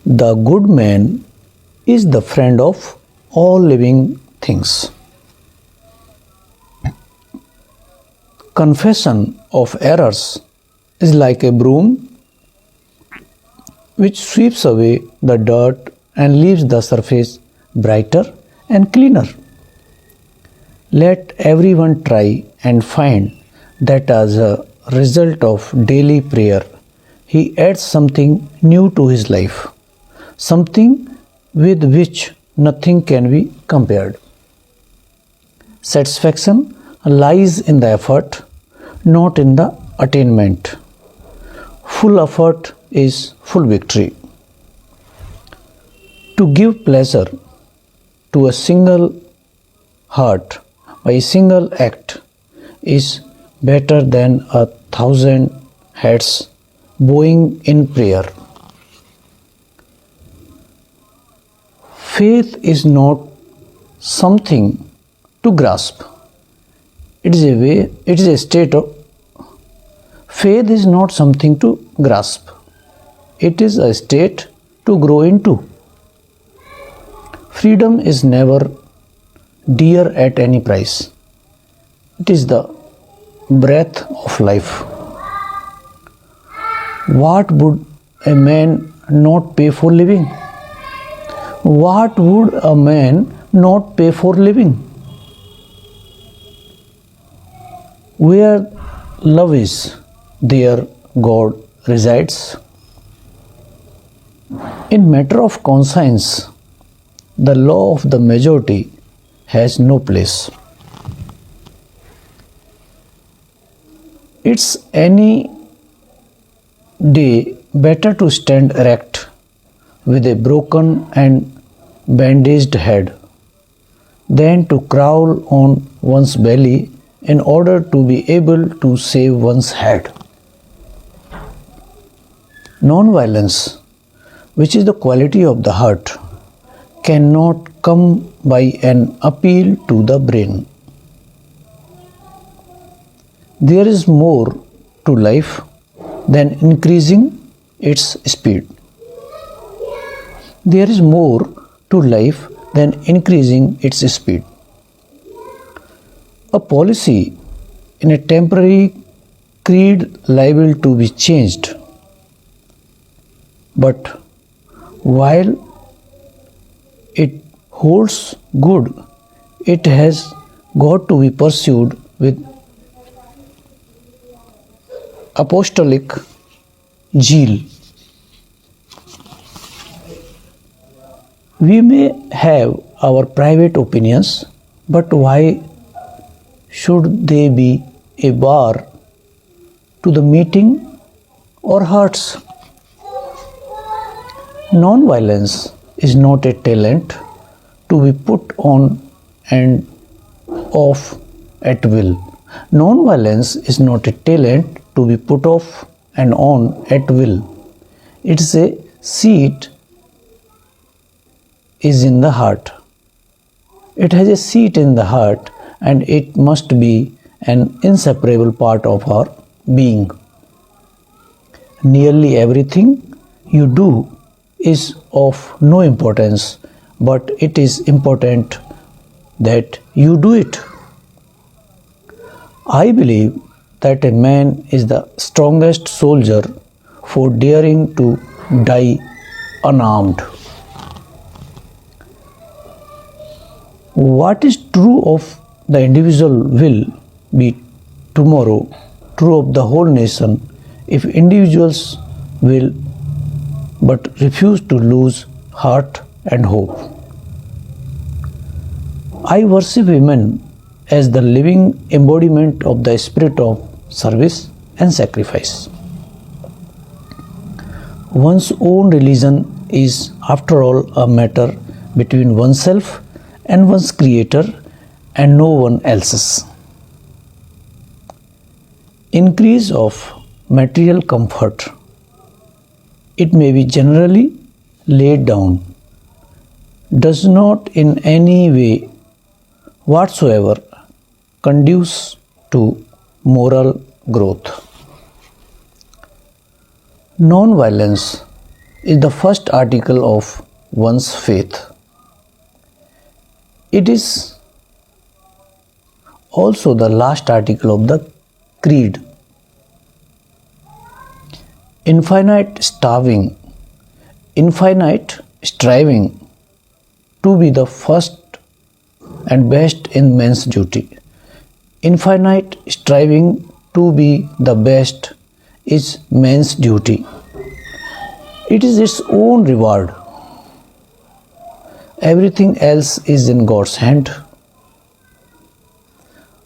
The good man is the friend of all living things. Confession of errors is like a broom which sweeps away the dirt and leaves the surface brighter and cleaner. Let everyone try and find that as a result of daily prayer, he adds something new to his life, something with which nothing can be compared. Satisfaction lies in the effort, not in the attainment. Full effort is full victory. To give pleasure to a single heart by a single act is better than 1,000 heads bowing in prayer. Faith is not something to grasp. It is a state of faith is not something to grasp. It is a state to grow into. Freedom is never dear at any price. It is the breath of life. What would a man not pay for living? What would a man not pay for living? Where love is, there God resides. In matter of conscience, the law of the majority has no place. It's any day better to stand erect with a broken and bandaged head than to crawl on one's belly in order to be able to save one's head. Non-violence, which is the quality of the heart, cannot come by an appeal to the brain. There is more to life than increasing its speed. There is more to life than increasing its speed. A policy in a temporary creed liable to be changed, but while it holds good, it has got to be pursued with apostolic zeal. We may have our private opinions, but why should they be a bar to the meeting our hearts? Non-violence is not a talent to be put on and off at will. Non-violence is not a talent to be put off and on at will. It's a seat is in the heart. It has a seat in the heart and it must be an inseparable part of our being. Nearly everything you do is of no importance, but it is important that you do it. I believe that a man is the strongest soldier for daring to die unarmed. What is true of the individual will be tomorrow true of the whole nation if individuals will but refuse to lose heart and hope. I worship women as the living embodiment of the spirit of service and sacrifice. One's own religion is, after all, a matter between oneself and one's creator and no one else's. Increase of material comfort, it may be generally laid down, does not in any way whatsoever conduce to moral growth. Non-violence is the first article of one's faith. It is also the last article of the creed. Infinite striving to be the first and best in man's duty. Infinite striving to be the best is man's duty. It is its own reward. Everything else is in God's hand.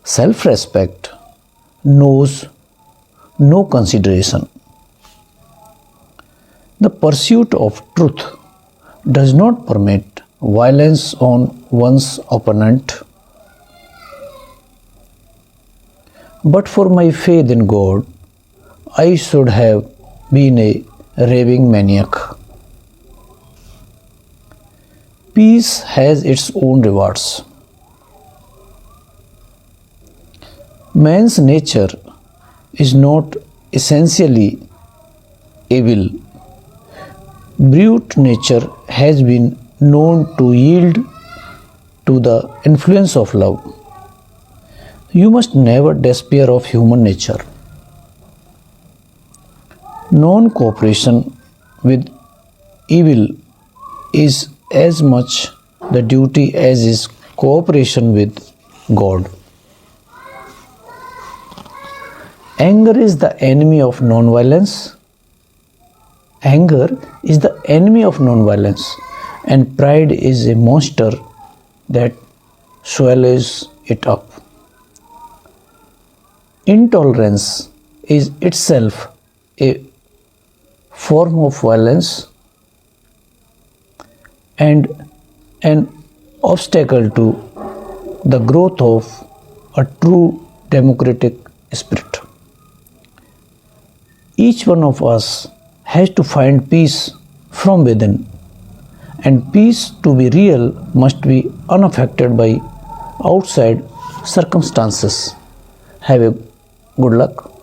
Self-respect knows no consideration. The pursuit of truth does not permit violence on one's opponent. But for my faith in God, I should have been a raving maniac. Peace has its own rewards. Man's nature is not essentially evil. Brute nature has been known to yield to the influence of love. You must never despair of human nature. Non-cooperation with evil is as much the duty as is cooperation with God. Anger is the enemy of non-violence. Anger is the enemy of non-violence, and pride is a monster that swallows it up. Intolerance is itself a form of violence and an obstacle to the growth of a true democratic spirit. Each one of us has to find peace from within, and peace to be real must be unaffected by outside circumstances. Have a good luck.